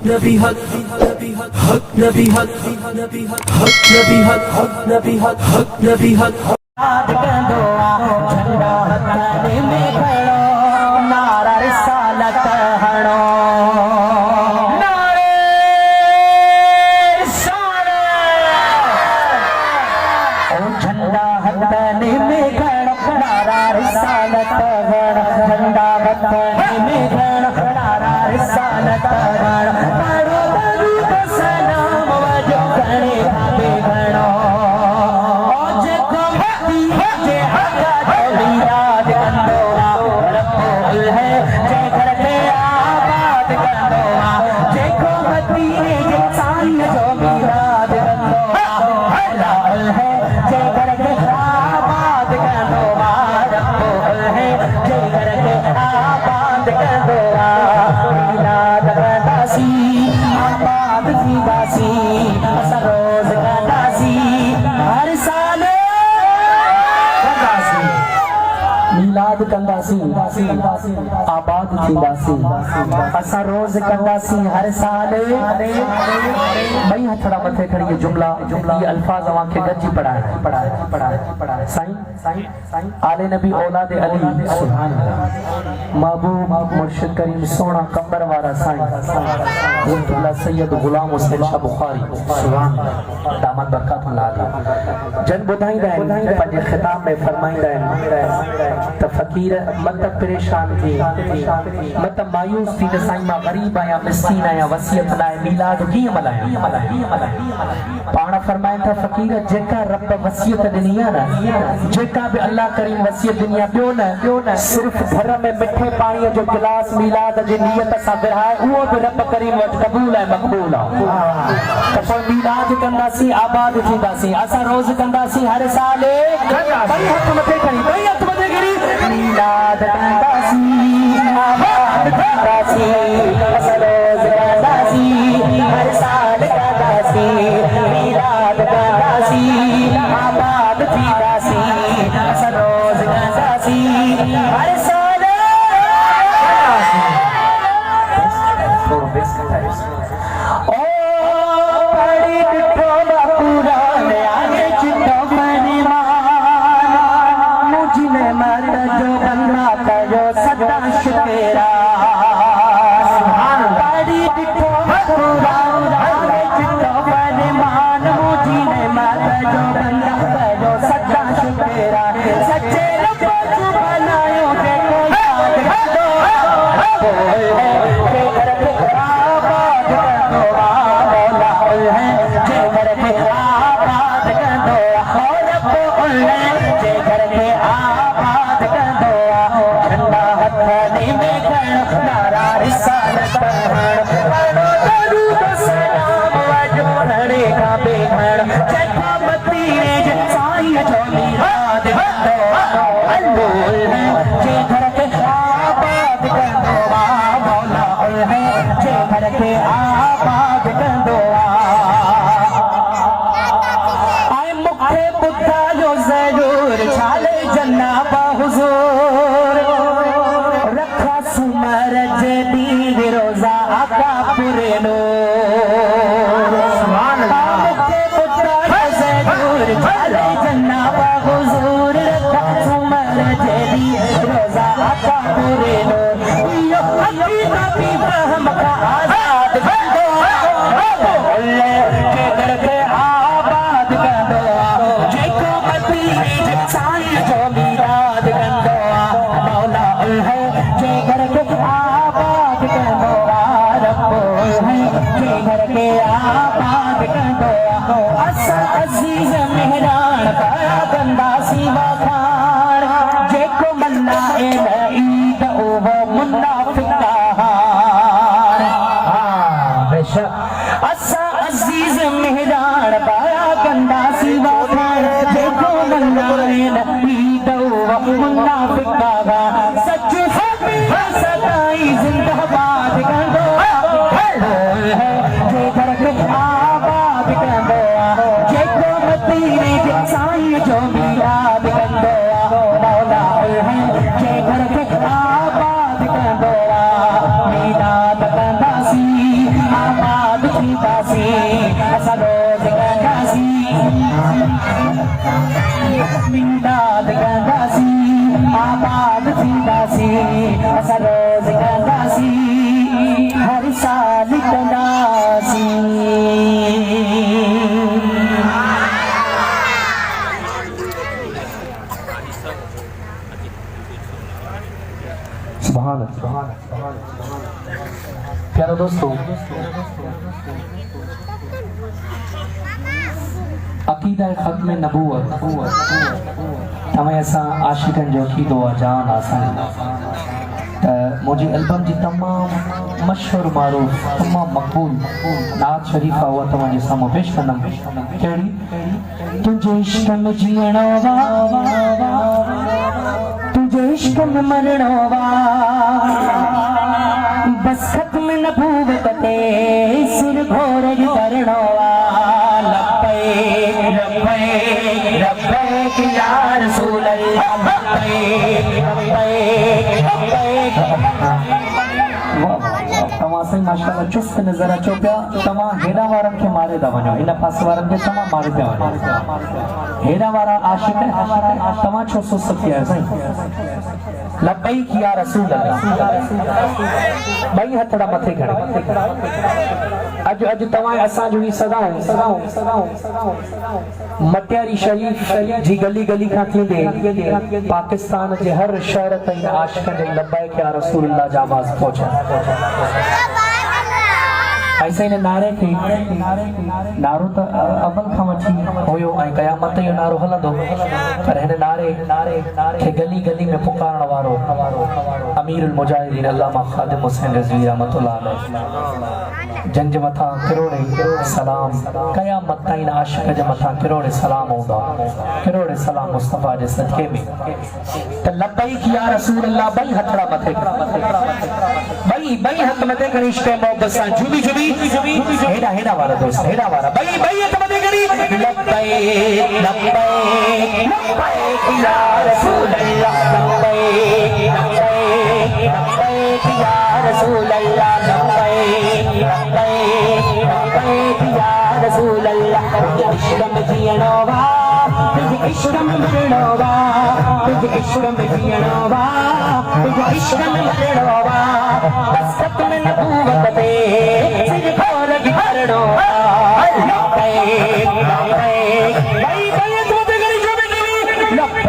नबी हक नबी हक हक नबी हक नबी हक हक नबी हक हक नबी हक हक नबी हक झंडा हथाने में खड़ो नारा रिसालत हड़ो नारे रिसालत ओ झंडा हथाने में खड़ो नारा रिसालत हड़ो झंडा हथाने में खड़ो नारा रिसालत हड़ो पढ़ो दरूद सलाम वजो करे भावे घड़ो आबाद थींदासी असां रोज़ कंदासी हर साल भई हथड़ा मथे खड़ी जुमला ये अल्फाज अवां खे गॾिजी पढ़ाए साईं आले नबी औलाद अली सुभान महबूब मुर्शिद करीम सोना कंबर वारा साईं अल्लाह सैयद गुलाम हुसैन शाह बुखारी सुभान दामद बरकातुल्लाह जन बुधाईंदा आहिनि पंहिंजे खिताब में फरमाईंदा आहिनि त फ़कीर मत परेशान थी मत मायूस थी त साईं मां गरीब आहियां मिस्कीन आहियां वसियत लाइ मिलाद कीअं मल्हायां पाण फरमाइनि था फ़कीर जेका रब वसियत ॾिनी आहे न जेका बि अल्लाह करीम वसियत ॾिनी आहे ॿियो न सिर्फ़ घर में मिठे पाणीअ जो गिलास मिलाद जी नियत सां विरहाए उहो बि रब करीम वटि क़बूल ऐं मक़बूल आहे त पोइ मिलाद कंदासीं आबाद थींदासीं असां रोज़ कंदासीं हर साल ॿई हथ मथे खणी मिलाद कंदासीं आबाद थींदासीं असां रोज़ कंदासीं हर साल कंदासीं मिलाद कंदासीं आबाद थींदासीं असां रोज़ कंदासीं हर साल ओ पढ़ी ॾिठो न पुराण आगे चिट्ठो फरमान मुझने मत जो बंदा कयो सदा शुक्रा पढ़ी ॾिठो न पुराण आगे चिट्ठो फरमान मुझने मत जो बंदा कयो सदा शुक्रा सच्चे रब को बनायो के कोई याद करो थींदासी असां रोज़ ॻाईंदासी मिंदाद ॻाईंदासी आबाद थींदासी असां रोज़ ॻाईंदासी हर साल कंदासी सुभान अल्लाह। प्यारे दोस्तों, अकीदा खत्म नबूवत तमें असां आशिकन जो अकीदो आहे जान आसान त मुझे एल्बम जी तमाम मशहूर मारूफ तमाम मकबूल नात शरीफा हुआ तव्हांजे साम्हूं पेश कंदमि। कहिड़ी तुझे इश्क में जीअणो तुझे इश्क में मरणो बस खत्म नबूवत ते सिर घोर करणो लब्बैक लब्बैक लब्बैक या रसूल अल्लाह लब्बैक लब्बैक लब्बैक। तव्हां साईं माशाअल्लाह चुस्त नज़र अचो पिया। तव्हां हेॾा वारनि खे मारे था वञो, हिन पासे वारनि खे तव्हां मारे पिया वञो। हेॾा वारा आशिक तव्हां छो सुस्त थी आहियो साईं? लब्बैक या रसूल अल्लाह ॿई हथड़ा मथे खणे। अॼु तव्हां असांजो ही सदाऊं मटियारी शरीफ जी गली गली खां थींदे पाकिस्तान जे हर शहर ताईं आशिकनि जे लब्बैक या रसूल अल्लाह जा आवाज़ पहुचा। ऐसे इन नारे खे नारो त अवल खां वठी हुयो ऐं क़यामत जो नारो हलंदो, पर हिन नारे खे गली गली में पुकारण वारो अमीरुल मुजाहिदीन अल्लामा ख़ादिम हुसैन रिज़वी रहमतुल्लाह अलैह जंहिंजे मथां किरोड़े सलाम क़यामत ताईं आशिक जे मथां किरोड़े सलाम हूंदा, किरोड़े सलाम मुस्तफ़ा जे सदके में। त लब्बैक या रसूल अल्लाह ॿई हथड़ा मथे ॿई हथ मथे खणी इश्क़ मोहब्बत सां जुबी हेड़ा वारा दोस्त हेड़ा वारा ॿई हथ मथे खणी लब्बैक लब्बैक लब्बैक या रसूल अल्लाह लब्बैक लब्बैक लब्बैक या रसूल अल्लाह लब्बैक लब्बैक लब्बैक या रसूल अल्लाह। इश्क़ में जीअणो इश्क़ में मरणो इश्क़ में जीअणो इश्क़ में मरणो बस खत्म नबूवत ते सिर घोर करणो लब्बैक लब्बैक ॿई तो गली जो में लब्बैक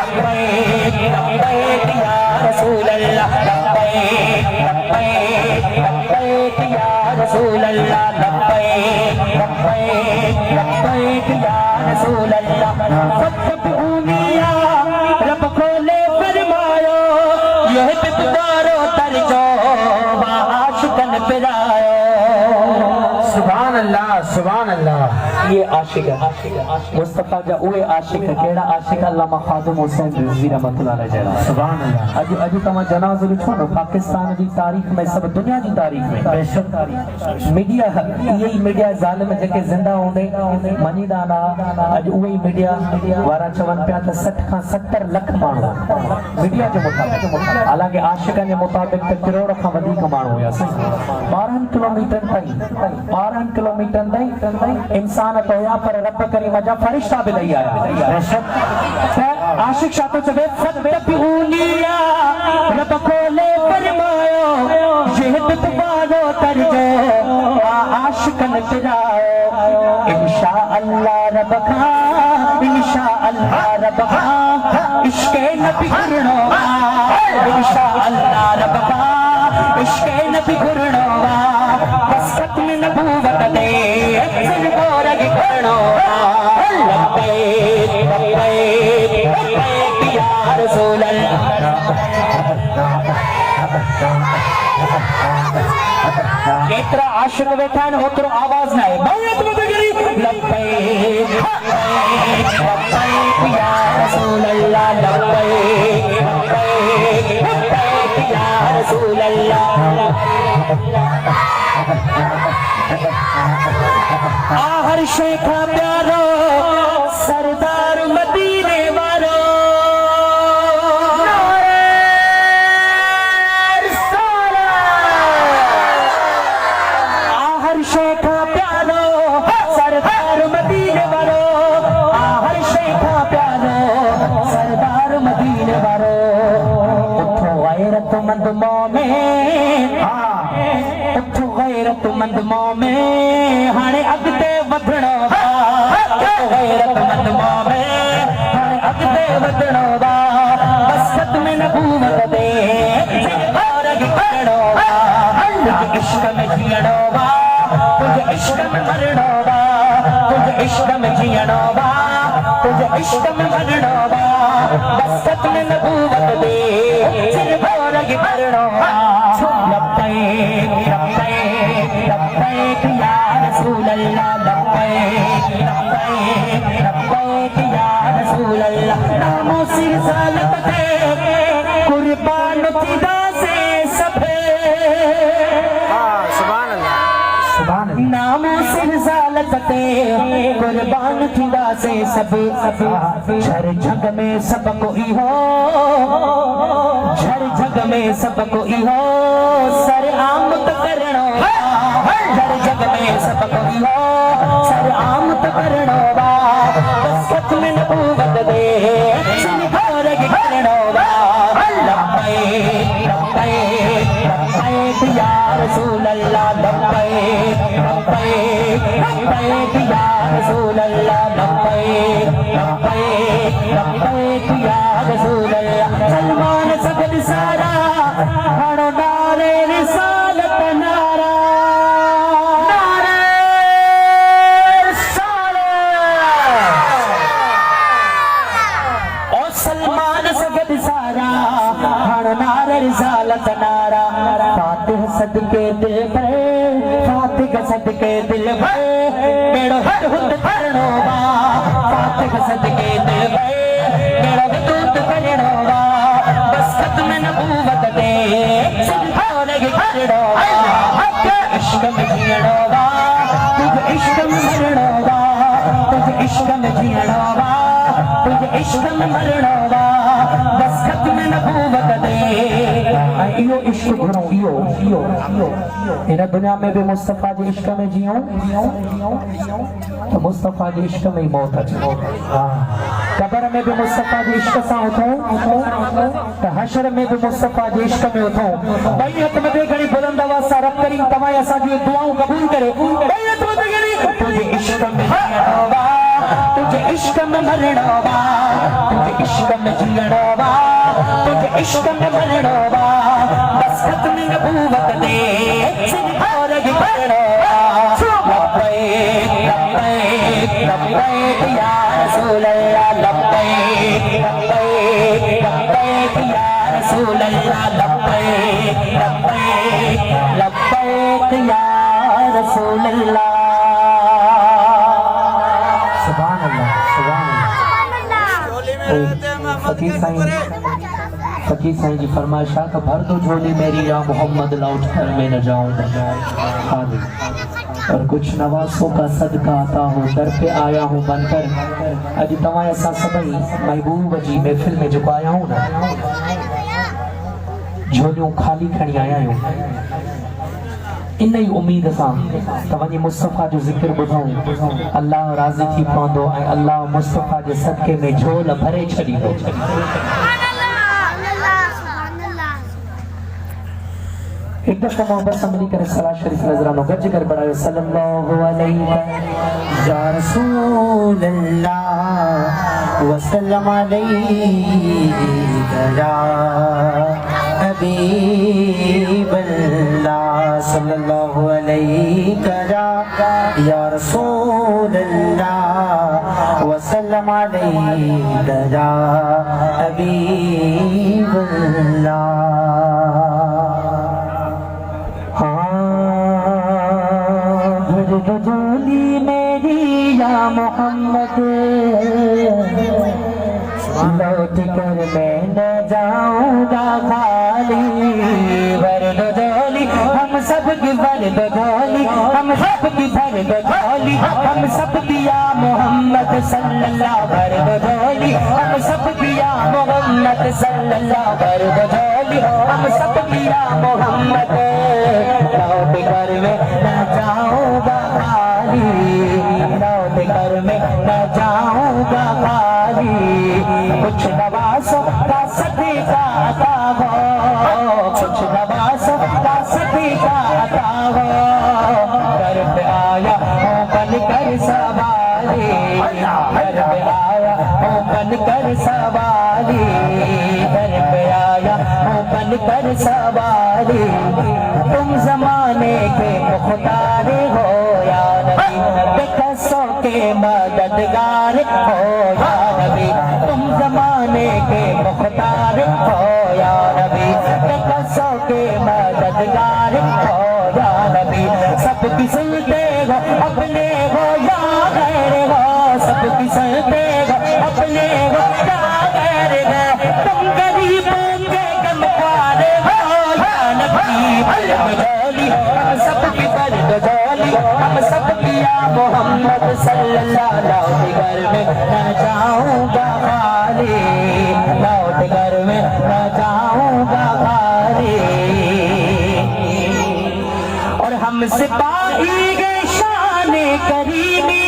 लब्बैक लब्बैक या रसूल अल्लाह लब्बैक लब्बैक लब्बैक या रसूल अल्लाह लब्बैक लब्बैक लब्बैक या रसूल अल्लाह। फतबूनिया रब खोले फरमायो यह बिदारो तरजो आशिकन पिरायो। सुभान अल्लाह। ये आशिक मुस्तफ़ा जा उहे आशिक केड़ा आशिक अल्लामा ख़ादिम हुसैन रिज़वी रहमतुल्लाह अलैह जहिड़ा। सुभान अल्लाह। अॼु तव्हां जनाज़ो ॾिठो न पाकिस्तान जी तारीख़ में सब दुनिया जी तारीख़ में बेशक मीडिया इहे ई मीडिया ज़ालिम जेके ज़िंदा हूंदे मञीदा ना अॼु उहे ई मीडिया वारा चवनि पिया त 60 खां 70 लख माण्हू मीडिया जे मुताबिक़, हालांकि आशिकनि जे मुताबिक़ त करोड़ खां वधीक माण्हू हुया। 12 किलोमीटर ताईं इंसान तो या पर रब करीम जा फरिश्ता भी लई आया। आशिक छा तो चवे फतबूनिया रब खोले फरमायो यह बिदारो तरजो आशिकन पिरायो। इंशाअल्लाह रब का इंशाअल्लाह रब का इश्क़े नबी घुरनो इंशाअल्लाह रब का इश्क़े नबी घुरनो बस खत्म नबूवत दे सिर घोर करणो लब्बैक लब्बैक लब्बैक या रसूल अल्लाह। केतरा आशिक वेठा आहिनि ओतिरो आवाज़ न आहे लब्बैक लब्बैक लब्बैक या रसूल अल्लाह लब्बैक लब्बैक लब्बैक या रसूल अल्लाह। हर शे खां प्यारो सरदार मदीने वारो हर शे मोमेन उठ गैरतमंद मोमेन हाणे अॻिते वधणो गैरतमंद मोमेन हाणे अॻिते वधणो बसत में नबूवत दे और करणो तुझे इश्क में जीअणो तुझे इश्क में मरणो तुझे इश्क में जीअणो तुझे इश्क में मरणो बसत में नबूवत दे और करणो लब्बैक लब्बैक लब्बैक या रसूल अल्लाह लब्बैक लब्बैक लब्बैक या रसूल अल्लाह नामो सिरसालत ते कुर्बान थींदा से सभे सुभान अल्लाह नामो सिरसालत ते कुर्बान थींदा से सभे झर झग में सबको इहो झर झग में सबको इहो सर आम त करणो झर झग में सबको इहो सर आम त करणो बसत में नबूवत दे सिरहार करणो लब्बैक लब्बैक लब्बैक या रसूल अल्लाह लब्बैक लब्बैक लब्बैक या रसूल अल्लाह लब्बैक लब्बैक लब्बैक या रसूल अल्लाह सलमान सगद सारा हणो नारे रिसालत नारा नारे रिसालत ओ सलमान सगद सारा हणो नारे रिसालत नारा फातिह सदके दिल पे फातिह सदके दिल पे मेरा हुद करणो फातिह सदके दिल पे मेरा हुद करणो बसत में नबूवत दे सिरहार करणो इश्क में जीअणो तुझे इश्क में मरणो तुझे इश्क में जीअणो तुझे इश्क में मरणो बसत में नबूवत दे इहो इश्क घणो इहो इहो हिन दुनिया में भी मुस्तफ़ा जे इश्क में जियूं तो मुस्तफ़ा जे इश्क में ही मौत अचे कब्र में भी मुस्तफ़ा जे इश्क सां उथूं तो हशर में भी मुस्तफ़ा जे इश्क में उथूं ॿई हथ मथे खणी बुलंद आवाज़ सां रब करीम तव्हां असांजी दुआऊं क़बूल करे ॿई हथ मथे खणी तुझे इश्क में जीअणो तुझे इश्क में मरणो तुझे इश्क में जीअणो तुझे इश्क में मरणो बसत में नबूवत दे सिरहार करणो लब्बैक लब्बैक लब्बैक या रसूल अल्लाह लब्बैक लब्बैक लब्बैक या रसूल अल्लाह लब्बैक लब्बैक लब्बैक या रसूल अल्लाह सुभान अल्लाह सुभान अल्लाह फकीर साईं जी फरमाइश है तो भर दो झोली मेरी या मोहम्मद लौट कर मैं न जाऊं और कुछ नवासों का सदका आता हो दर पे आया हूँ बनकर अज तव्हां असां सभई महबूब जी महफिल में जेको आया हूँ ना झोलियूं खाली खणी आया आहियूं इन ही उम्मीद सां तव्हांजी मुस्तफ़ा जो ज़िक्र ॿुधूं अल्लाह राज़ी थी पवंदो ऐं अल्लाह मुस्तफ़ा जे सदके में झोल भरे छॾींदो एक दफ़ा मोहब्बत समझी करे सलात शरीफ नज़रानो गज कर पढ़ायो सल्लल्लाहु अलैहि या रसूल अल्लाह व सल्लम अलैका या हबीब अल्लाह सल्लल्लाहु अलैका या रसूल अल्लाह व सल्लम अलैका या हबीब अल्लाह झोली मेरी या मोहम्मद लौट कर मैं न जाऊंगा खाली भर दो झोली हम सब की भर दो झोली हम सब की भर दो झोली हम सब दिया मोहम्मद सल्लल्लाहु भर दो झोली हम सब दिया मोहम्मद सल्लल्लाहु भर दो झोली हम सब दिया मोहम्मद लौट कर मैं न जाऊंगा लौट कर मैं न जाऊंगा खाली कुछ नवासों का सदका आता हो कुछ कर सवारी, तुम जमाने के मुख्तार हो या नबी, बेकसों के मददगार हो या नबी, तुम जमाने के मुख्तार हो या नबी, बेकसों के मददगार हो या नबी। सबकी सुनते हो अपने हो या गैर हो, सबकी सुनते हो अपने हो या गैर हो, तुम गरीबों के गमख्वार हो या नबी। बदौली हम सबकी बदौली, हम सबकी या मोहम्मद सल्लल्लाहु अलैहि घर में न जाऊंगा खाली, लौट घर में न जाऊंगा खाली। और हम सिपाही गए शान करीमी,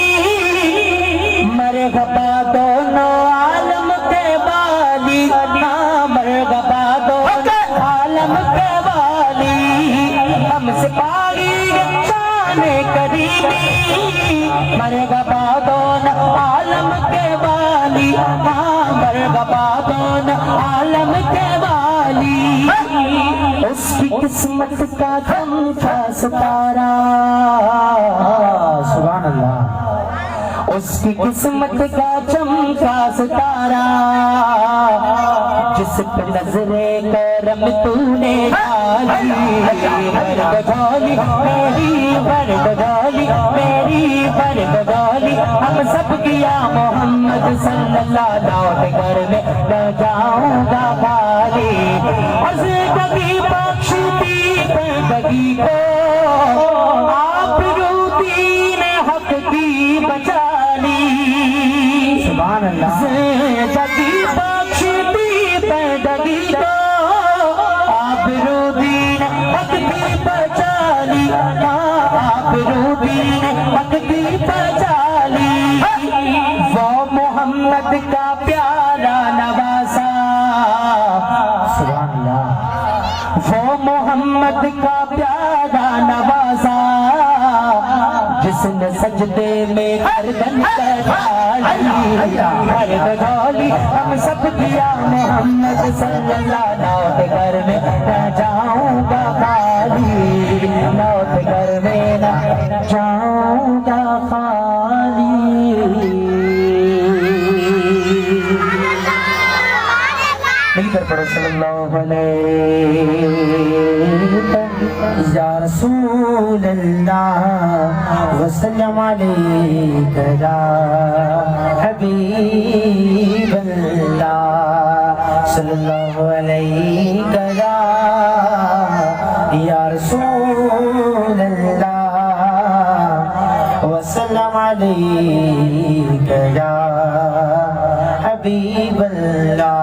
मरहबा दोनों आलम के वाली, हाँ मरहबा दोनों आलम के वाली। हम सिपाही गए शान करीमी, मरहबा दोनों आलम के वाली, हाँ मरहबा दोनों आलम के वाली। उसकी किस्मत का चमका सितारा, सुभान अल्लाह, उसकी किस्मत का चमका सितारा, जिस पे नजरे करम तूने डाली, बरगदौली मेरी बरगदौली मेरी बरगदौली, हम सब किया मोहम्मद सल्लल्लाहु अलैहि घर में न जाऊंगा खाली। जिंदगी बख्शती जिंदगी को आप रूदीन हक की बचा ली, सुभान अल्लाह। जिंदगी बख्शती जिंदगी को आप रूदीन हक की बचा ली, आप रूदीन हक की बचा ली। वो मोहम्मद का प्यारा नवासा, सुभान अल्लाह, वो मोहम्मद का प्यारा नवाजा, जिसने सजदे में गर्दन कटाई, हर बदौली हम सब किया मोहम्मद सल्लल्लाहु अलैहि घर में न जाऊंगा खाली, लौट घर में न जाऊंगा खाली। मिलकर पढ़ो सल्लल्लाहु अलैहि या रसूल अल्लाह वसल्लम अलैका या हबीब अल्लाह सल्लल्लाहु अलैका या रसूल अल्लाह वसल्लम अलैका या हबीब अल्लाह।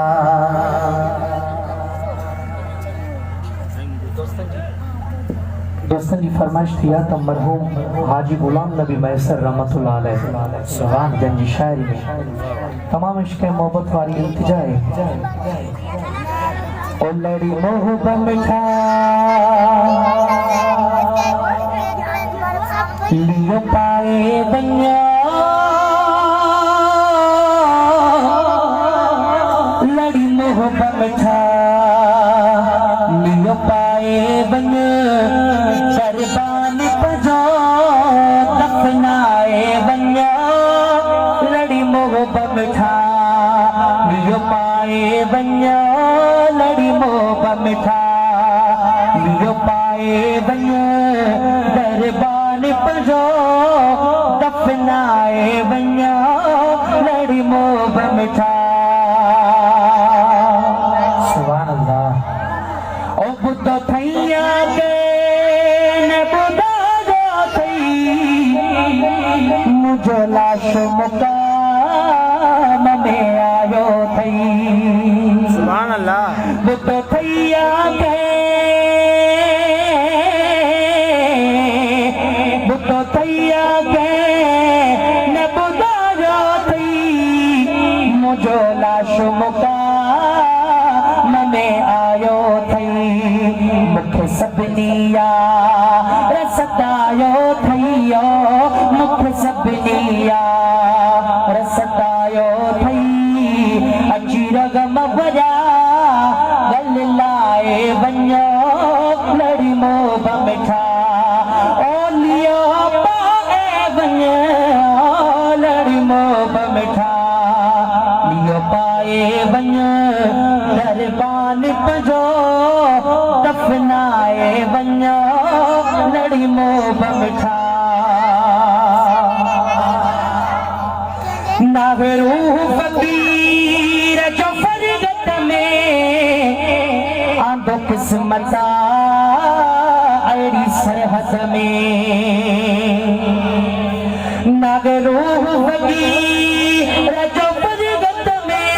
दोस्तों की फरमाइश थी तो मरहूम हाजी गुलाम नबी मैसर रहमतुल्लाह अलैह सुभान गंजी शायरी में तमाम इश्क मोहब्बत वाली इल्तिजा है। ओ लड़ी मोहब्बत मिठा लियो पाए बनिया, लड़ी मोहब्बत मिठा लियो पाए बन, सरबान पजो दफनाए बनिया, लड़ी मोहब्बत मिठा लियो पाए बनिया, लड़ी मोहब्बत मिठा लियो पाए बनिया, सरबान पजो दफनाए बनिया, लड़ी मोहब्बत मिठा। सुभान अल्लाह। ओ बुद्ध थैया के न बुदा जो थई, मुझे लाश मुकाम में आयो थई, सुभान अल्लाह। बुद्ध थैया के बुद्ध थैया के न बुदा जो थई, मुझे लाश मुकाम में आयो थई, मुख सबनिया रसतायो थैयो, मुख सबनिया रसतायो थई, अची रगम भरिया गल लाए बन मिठा नावे रूह फकीर जो फरगत में आंदो किस्मता अड़ी सरहद में नावे रूह फकीर जो फरगत में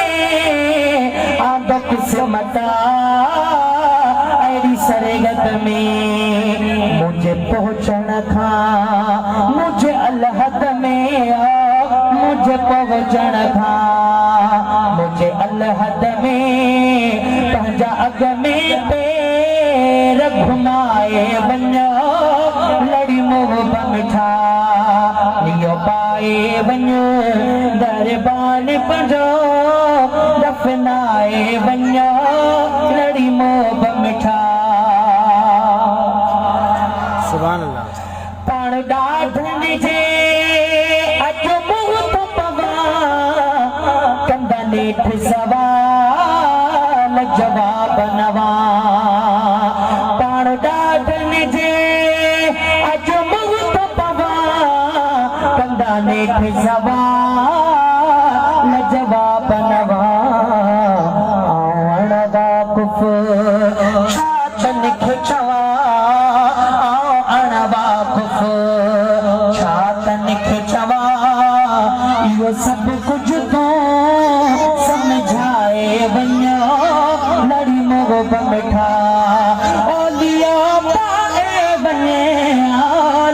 आंदो किस्मता अड़ी सरहद में मुझे पहुंचन था मुझे अलहद में मुझे पहुंचन था मुझे अलहद में पंजा अग में पैर घुमाए वञो लड़ी मुंह मिठा लियो पाए वञो दरबान पंजो दफनाए वञो लड़ी मुंह मिठा सुभान अल्लाह पाण ॾाढनि जे अचो मुंह तो पवा कंदा नेठ सवाल जवाब नवा पाण ॾाढनि जे अचो मुंह तो पवा कंदा नेठ सवाल जवाब नवा आउण वाकुफ़ छातन खे चवा छातन खे चवा इहो सभु कुझु तो समझाए वञो लड़ी मोहब मिठा ओलिया पाए वञे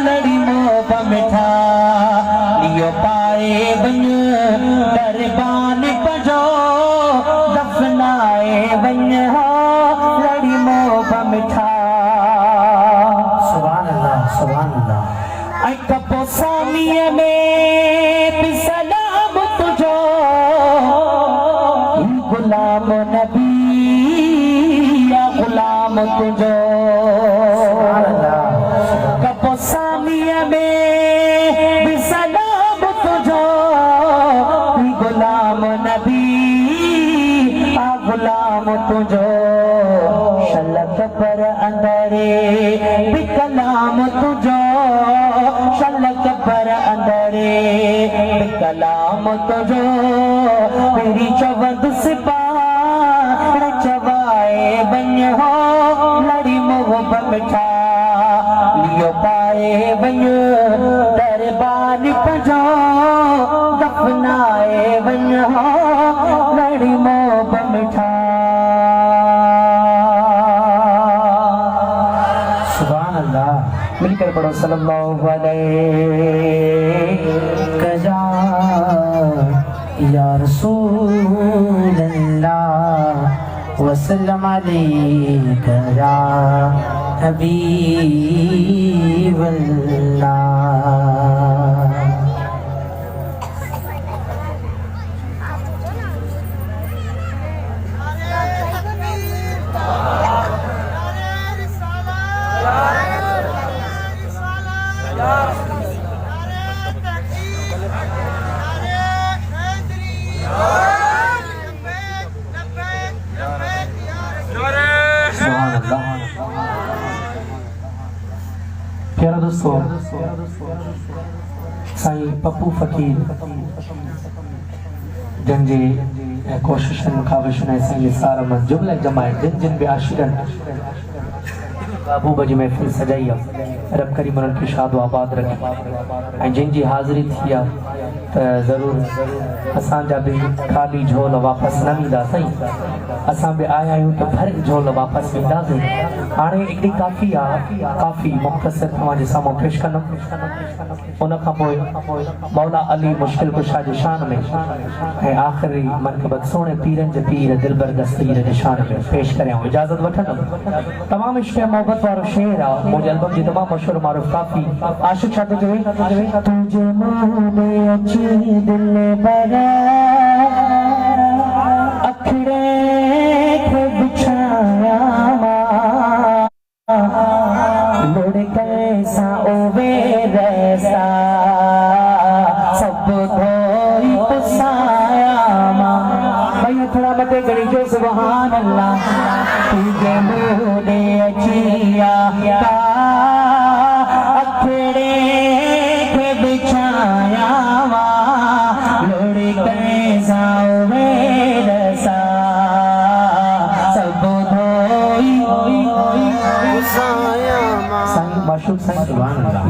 लड़ी मोहब मिठा लियो पाए वञो दरबान पंजो दफनाए वञो लड़ी मोहब मिठा सुभान अल्लाह सुभान अल्लाह कपो सामीअ में बि सलाम तुझो गुलाम नबी या गुलाम तुझो कपो सामीअ में बि सलाम तुझो गुलाम नबी या गुलाम तुझो शलक पर अंदरे बि कलाम तुझो शलक पर अंदरे कलाम तुझो तेरी चवंद सिपाह चवाए वञो लड़ी मुंह मिठा लियो पाए वञो दरबान पंजो दफनाए वञो लड़ी मुंह मिठा सुभान अल्लाह मिलकर पढ़ो सल्लल्लाहु अलैहि कजा या रसूल अल्लाह वसल्लम अलैका या हबीब अल्लाह प्यारा दोस्तों साईं पप्पू फ़कीर जंहिंजे कोशिशनि काविशनि ऐं साईं निसार में जुमला जमाए जिन जिन बि आशिरनि महबूब जी महफ़िल सजाई आहे रब करीम उन्हनि खे शाद आबाद रखे ऐं जिनजी हाज़िरी थी आहे त ज़रूरु असांजा बि ख़ाली झोल वापसि न वेंदा साईं असां बि आया आहियूं त भरियल झोल वापसि वेंदासीं हाणे हिकिड़ी काफ़ी आहे काफ़ी मुख़्तसर तव्हांजे साम्हूं पेश कंदुमि उन खां पोइ मौला अली मुश्किल कुशा जी शान में ऐं आख़िरी मनक़बत सोणे पीरनि जे पीर दिलबर दस्तगीर जी शान में पेश करियां इजाज़त वठंदुमि तमामु इश्क़ मोहब्बत वारो शेर आहे मुंहिंजे एल्बम जी तमामु मशहूरु मारूफ़ काफ़ी आशिक़ छा थो चवे तुंहिंजे मुंहुं में अची दिल भरा अखड़े खे बिछाया लोड़ कैसा ओवे रैसा सब धोई पुसाया भाई थोड़ा मते गड़ी जो सुभान अल्लाह तुझे मुझे अचिया अखड़े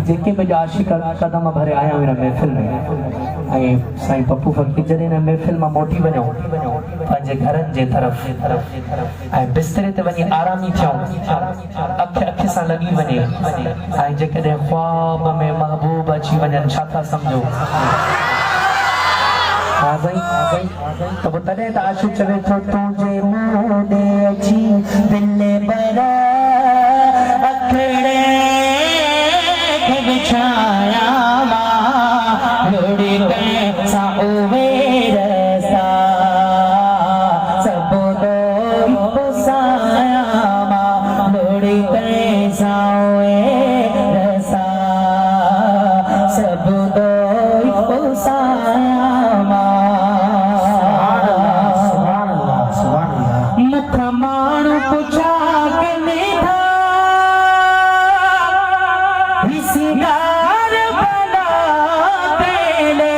जेके बि आशिक कदम भरे आया हुआ महफ़िल में ऐं साईं पप्पू फ़कीर जॾहिं हिन महफ़िल मां मोटी वञूं पंहिंजे घरनि जे तरफ़ ऐं बिस्तरे ते वञी आरामी थियूं अखि सां लॻी वञे ऐं जेकॾहिं ख्वाब में महबूब अची वञनि छा था सम्झो हाँ भाई तो वो तने ताशु चवे तो तुझे मोदे अची दिले बरा अखड़े के बिछाया माँ लोड़ी पैसा उवे रसा सब दो पुसाया माँ लोड़ी पैसा उवे रसा सब दो पुसाया माण्हू पुछा के निधा हिसिगार बना देले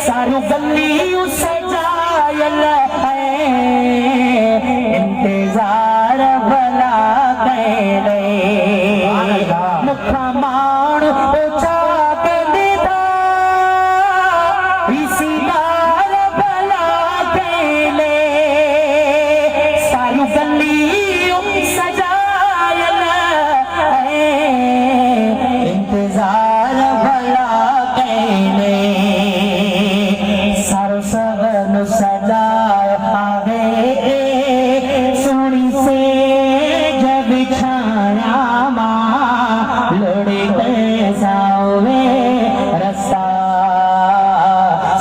सारू गलियूं सजायल है इंतजार भला देले मुखा माण्हू पुछा के निधा हिसिगार भला देले सजायल इंतजार भला कैले सारो सगन सजाय आवे सोनी से जब छाया माँ लोड़ी कैसावे रस्ता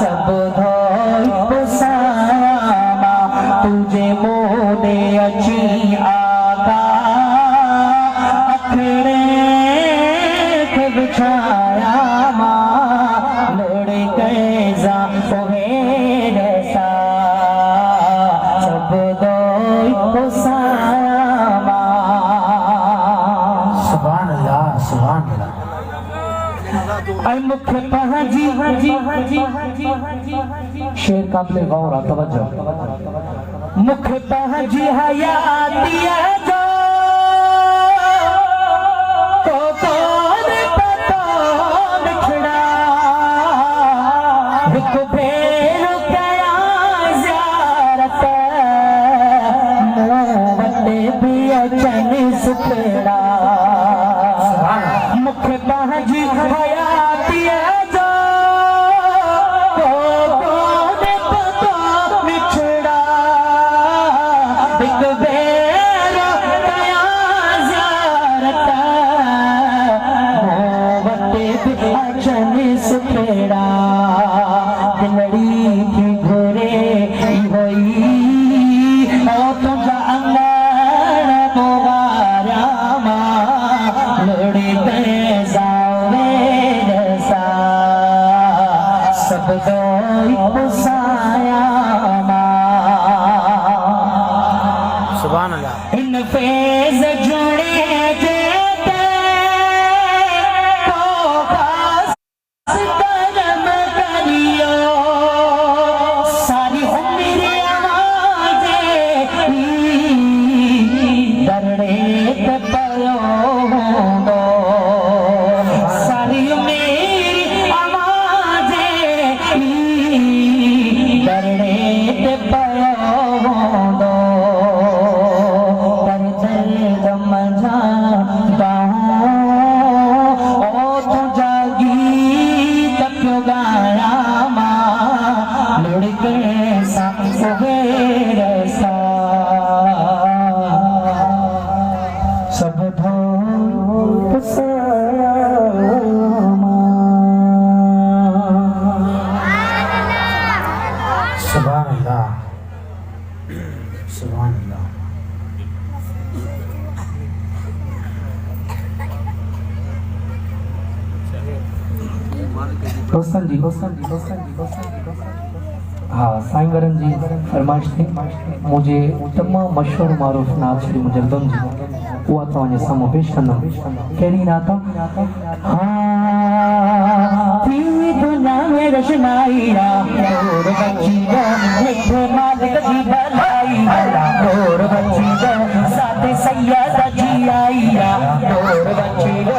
सब धोई पुसाया माँ तुझे मोदे अची आका अखड़े के बिछाया माँ लोड़े कैसा ओहे रसा सब दोई पुसाया माँ सुभान अल्लाह सुभान अल्लाह ऐ मुखे पहजी शेर काबिल गौर तवज्जो मुख पहजी हयाती जो तो कौन पता बिछड़ा एक फेर कया ज़ियारत मोहब्बते भी अचन सुखड़ा मुख पहजी हयाती जो तो कौन पता बिछड़ा एक बेर कया ज़ियारत मोहब्बते भी अचन सुखड़ा दिलड़ी की घोरे होई ओ तुझा अंगण मोगारा माँ लोड़ी पैसावे रसा सब दोई पुसाया सुभान अल्लाह इन फैज़ जुड़े जेते को खास करम करियो सारी उम्र आवाज़े दरड़े ते पयो होंदो सारी उम्र आवाज़े दरड़े ते पयो होंदो दोस्तन जी हाँ साईं वरन जी फरमाइश थी मुझे तमाम मशहूर मारूफ नात श्री मुजद्दम जी हुआ तो वने सामो पेश कंदम कहिड़ी नात हाँ थी दुनिया में रशनाईरा तोर बच्ची गो मिठे मालिक जी भलाई तोर बच्ची गो साथे सैयद जी आईरा तोर बच्ची गो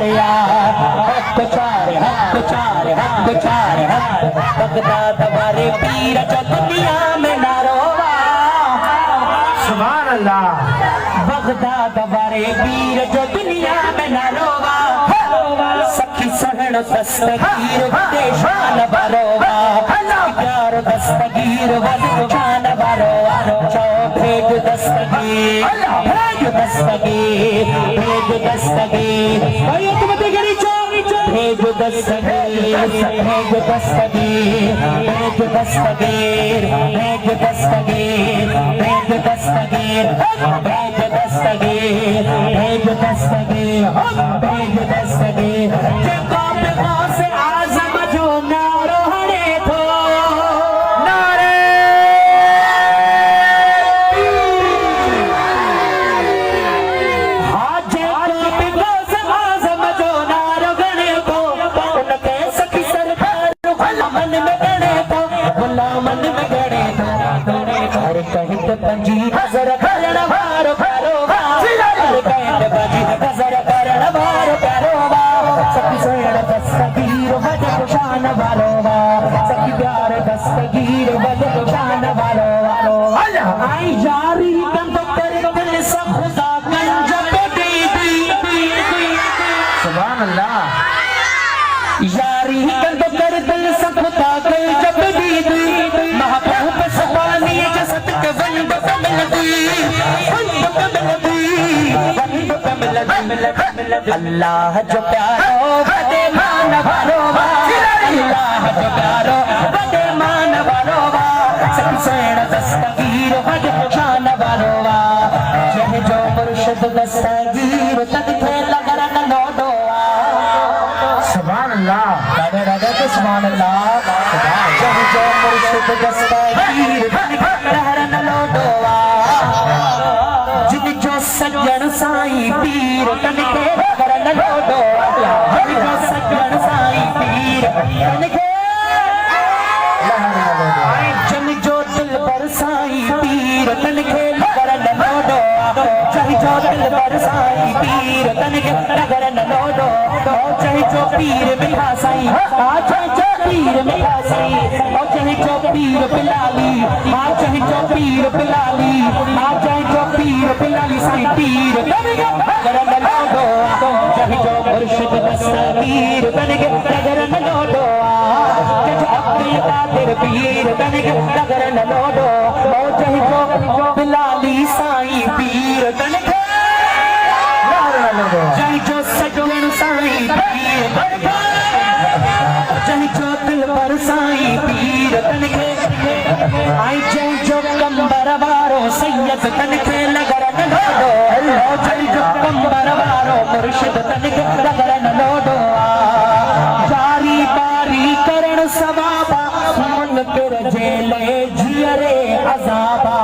चारे हक चारे हक चारे हक चारे बगदाद वाले पीर जो दुनिया में ना रोवा सुभान अल्लाह बगदाद वाले पीर जो दुनिया में ना रोवा सखी सहन दस्तगीर वदे शान बरोवा प्यार दस्तगीर वदे शान बरोवा चौ भेज दस्तगीर भेज दस्तगीर भेज दस्तगीर भाई तुम देखरी चो भेज दस्तगीर भेज दस्तगीर भेज दस्तगीर भेज दस्तगीर भेज दस्तगीर भेज दस्तगीर भेज दस्तगीर भेज दस्तगीर जे कौम से आज़म जो नारो हणे थो नारे हाँ जे कौम से आज़म जो नारो गणे थो उनके सखी सरकार गुलामन में गणे थो गुलामन में गणे थो हर कहित पंजी हज़र करण वारो प्यारो हर कहित पंजी हज़र करण वारो प्यारो सखी सोहण दस्तगीर वद शान वारो सखी प्यार दस्तगीर वद शान वारो आई यारी कंद कर दिल से खुदा गंज पे दी सुभान अल्लाह यारी कंद कर दिल से खुदा गंज पे दी महबूब सुबानी जसत के वंड पे मिलदी अल्लाह जो प्यारो वदे मान वारो अल्लाह जो प्यारो वदे मान वारो सखी सोहण दस्तगीर वद शान वारो जह जो मुर्शिद दस्तगीर तद थे लगन लोडो सुभान अल्लाह राधे राधे सुभान अल्लाह जह जो मुर्शिद दस्तगीर तद थे लगन लोडो जिन जो सज्जन साईं पीर तन के करन लोडो जिन जो सज्जन साईं पीर तन के जन जो दिल पर साईं पीर तन के करन लोडो चाहे जो दिल पर साईं पीर तन के करन लोडो चाहे जो पीर मिठा साईं चाहे जो पीर मिठा साईं चाहे जो पीर बिलाली चाहे जो पीर बिलाली चाहे जो पीर बिलाली साईं पीर करन लोडो चाहे जो मुर्शिद दस्तगीर तन के करन लोडो चाहे अब्दुल कादिर पीर तन के करन लोडो चाहे जो बिलाली साईं पीर तन के चाहे जो सज्जन साईं पीर चाहे जो दिल पर साईं पीर तन के आई चाहे जो कंबर वारो सैयद तन के लगरन लोडो चाहे जो कंबर वारो मुर्शिद तन के लगरन लोडो जारी बारी करण सवाबा मन कर जेले जियरे अजाबा